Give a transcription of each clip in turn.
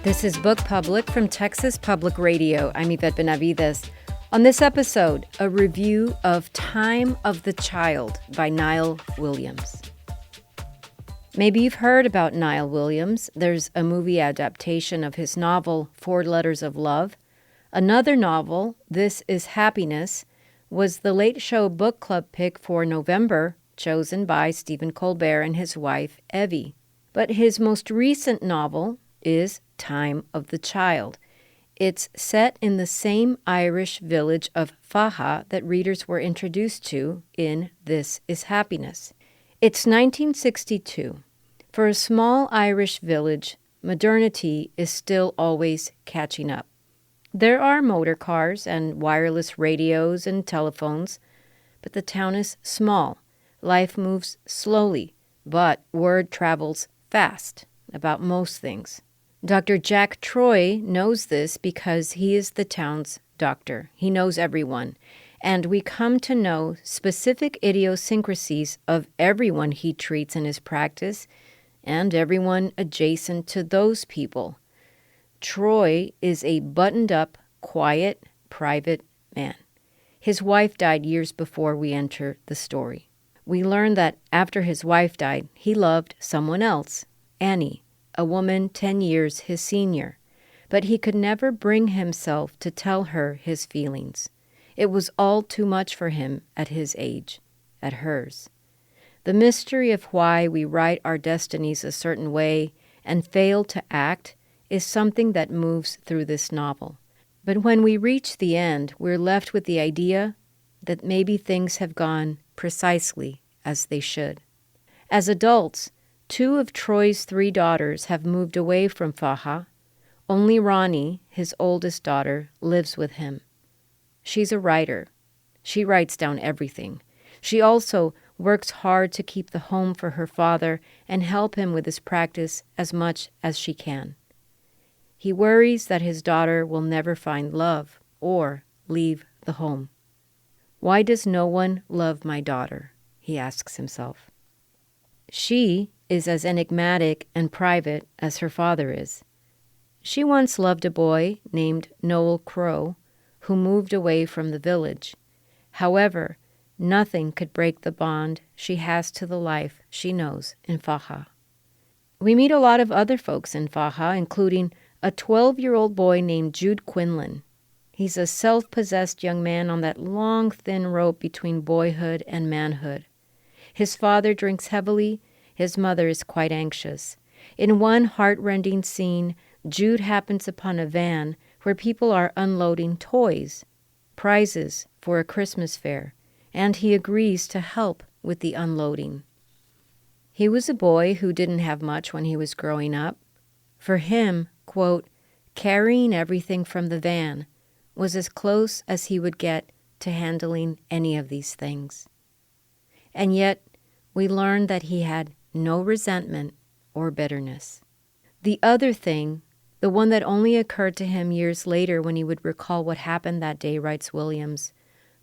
This is Book Public from Texas Public Radio. I'm Yvette Benavides. On this episode, a review of Time of the Child by Niall Williams. Maybe you've heard about Niall Williams. There's a movie adaptation of his novel, 4 Letters of Love. Another novel, This Is Happiness, was the Late Show Book Club pick for November, chosen by Stephen Colbert and his wife, Evie. But his most recent novel is Time of the Child. It's set in the same Irish village of Faha that readers were introduced to in This Is Happiness. It's 1962. For a small Irish village, modernity is still always catching up. There are motor cars and wireless radios and telephones, but the town is small. Life moves slowly, but word travels fast about most things. Dr. Jack Troy knows this because he is the town's doctor. He knows everyone, and we come to know specific idiosyncrasies of everyone he treats in his practice and everyone adjacent to those people. Troy is a buttoned-up, quiet, private man. His wife died years before we enter the story. We learn that after his wife died, he loved someone else, Annie, a woman 10 years his senior. But he could never bring himself to tell her his feelings. It was all too much for him at his age, at hers. The mystery of why we write our destinies a certain way and fail to act is something that moves through this novel. But when we reach the end, we're left with the idea that maybe things have gone precisely as they should. As adults, 2 of Troy's 3 daughters have moved away from Faha. Only Ronnie, his oldest daughter, lives with him. She's a writer. She writes down everything. She also works hard to keep the home for her father and help him with his practice as much as she can. He worries that his daughter will never find love or leave the home. Why does no one love my daughter? He asks himself. She is as enigmatic and private as her father is. She once loved a boy named Noel Crow, who moved away from the village. However, nothing could break the bond she has to the life she knows in Faha. We meet a lot of other folks in Faha, including a 12-year-old boy named Jude Quinlan. He's a self-possessed young man on that long, thin rope between boyhood and manhood. His father drinks heavily. His mother is quite anxious. In one heart-rending scene, Jude happens upon a van where people are unloading toys, prizes for a Christmas fair, and he agrees to help with the unloading. He was a boy who didn't have much when he was growing up. For him, quote, carrying everything from the van was as close as he would get to handling any of these things. And yet, we learn that he had no resentment or bitterness. The other thing, the one that only occurred to him years later when he would recall what happened that day, writes Williams,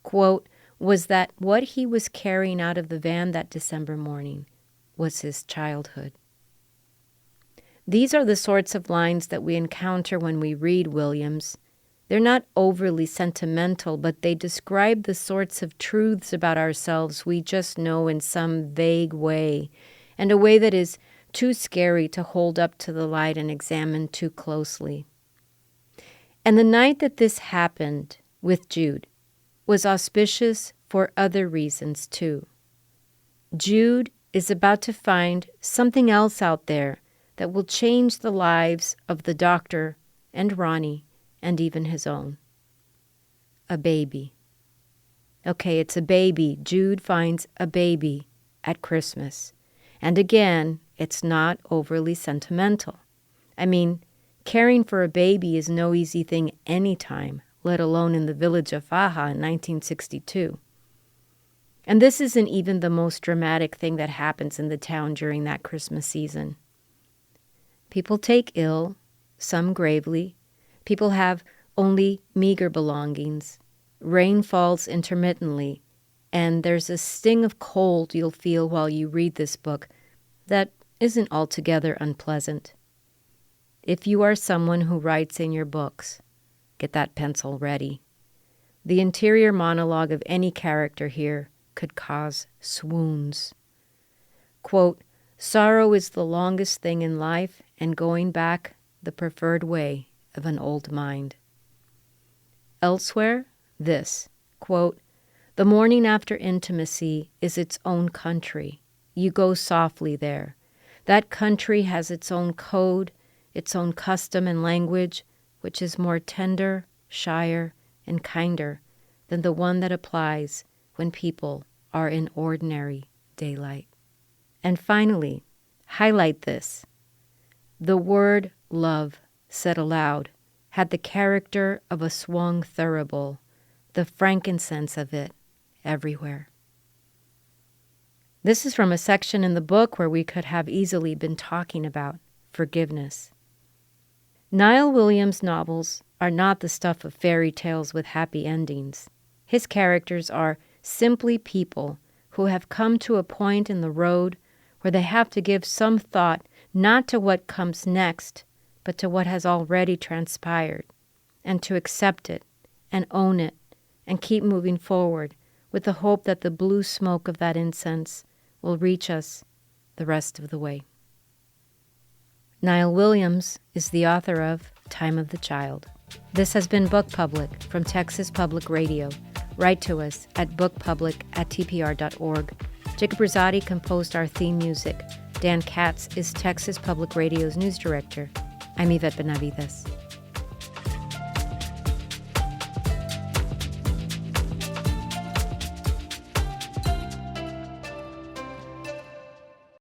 quote, was that what he was carrying out of the van that December morning was his childhood. These are the sorts of lines that we encounter when we read Williams. They're not overly sentimental, but they describe the sorts of truths about ourselves we just know in some vague way, and a way that is too scary to hold up to the light and examine too closely. And the night that this happened with Jude was auspicious for other reasons too. Jude is about to find something else out there that will change the lives of the doctor and Ronnie and even his own. A baby. Okay, it's a baby. Jude finds a baby at Christmas. And again, it's not overly sentimental. I mean, caring for a baby is no easy thing anytime, let alone in the village of Faha in 1962. And this isn't even the most dramatic thing that happens in the town during that Christmas season. People take ill, some gravely. People have only meager belongings. Rain falls intermittently, and there's a sting of cold you'll feel while you read this book that isn't altogether unpleasant. If you are someone who writes in your books, get that pencil ready. The interior monologue of any character here could cause swoons. Quote, "Sorrow is the longest thing in life, and going back the preferred way of an old mind." Elsewhere, this, quote, "The morning after intimacy is its own country. You go softly there. That country has its own code, its own custom and language, which is more tender, shyer, and kinder than the one that applies when people are in ordinary daylight." And finally, highlight this. The word love, said aloud, had the character of a swung thurible, the frankincense of it everywhere. This is from a section in the book where we could have easily been talking about forgiveness. Niall Williams' novels are not the stuff of fairy tales with happy endings. His characters are simply people who have come to a point in the road where they have to give some thought not to what comes next, but to what has already transpired, and to accept it and own it and keep moving forward with the hope that the blue smoke of that incense will reach us the rest of the way. Niall Williams is the author of Time of the Child. This has been Book Public from Texas Public Radio. Write to us at bookpublic@tpr.org. Jacob Rosati composed our theme music. Dan Katz is Texas Public Radio's news director. I'm Yvette Benavides.